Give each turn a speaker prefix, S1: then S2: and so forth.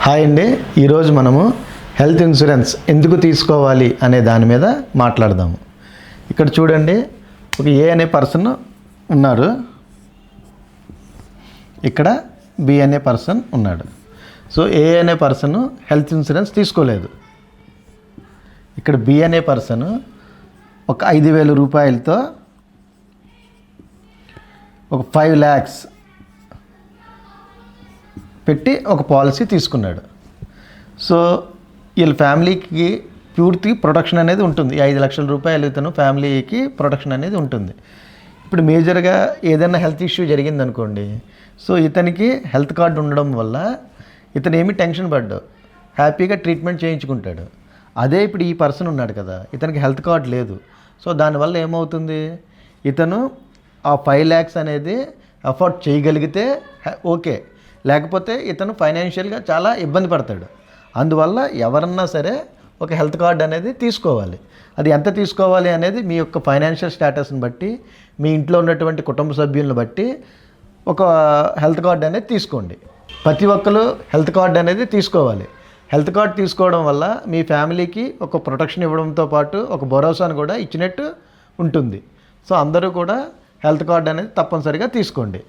S1: Hi అండి, ఈరోజు మనము హెల్త్ ఇన్సూరెన్స్ ఎందుకు తీసుకోవాలి అనే దాని మీద మాట్లాడదాము. ఇక్కడ చూడండి, ఒక ఏ అనే పర్సన్ ఉన్నారు, ఇక్కడ బి అనే పర్సన్ ఉన్నాడు. సో ఏ అనే పర్సన్ హెల్త్ ఇన్సూరెన్స్ తీసుకోలేదు. ఇక్కడ బి అనే పర్సన్ ఒక 5,000 రూపాయలతో ఒక 5 lakhs పెట్టి ఒక పాలసీ తీసుకున్నాడు. సో వీళ్ళ ఫ్యామిలీకి పూర్తి ప్రొటెక్షన్ అనేది ఉంటుంది. 5 లక్షల రూపాయలు ఇతను ఫ్యామిలీకి ప్రొటెక్షన్ అనేది ఉంటుంది. ఇప్పుడు మేజర్గా ఏదైనా హెల్త్ ఇష్యూ జరిగిందనుకోండి, సో ఇతనికి హెల్త్ కార్డు ఉండడం వల్ల ఇతను ఏమి టెన్షన్ పడ్డాడు, హ్యాపీగా ట్రీట్మెంట్ చేయించుకుంటాడు. అదే ఇప్పుడు ఈ పర్సన్ ఉన్నాడు కదా, ఇతనికి హెల్త్ కార్డు లేదు. సో దానివల్ల ఏమవుతుంది, ఇతను ఆ 5 lakhs అనేది అఫోర్డ్ చేయగలిగితే ఓకే, లేకపోతే ఇతను ఫైనాన్షియల్గా చాలా ఇబ్బంది పడతాడు. అందువల్ల ఎవరన్నా సరే ఒక హెల్త్ కార్డ్ అనేది తీసుకోవాలి. అది ఎంత తీసుకోవాలి అనేది మీ యొక్క ఫైనాన్షియల్ స్టేటస్ని బట్టి, మీ ఇంట్లో ఉన్నటువంటి కుటుంబ సభ్యులను బట్టి ఒక హెల్త్ కార్డ్ అనేది తీసుకోండి. ప్రతి ఒక్కరు హెల్త్ కార్డ్ అనేది తీసుకోవాలి. హెల్త్ కార్డ్ తీసుకోవడం వల్ల మీ ఫ్యామిలీకి ఒక ప్రొటెక్షన్ ఇవ్వడంతో పాటు ఒక భరోసాను కూడా ఇచ్చినట్టు ఉంటుంది. సో అందరూ కూడా హెల్త్ కార్డ్ అనేది తప్పనిసరిగా తీసుకోండి.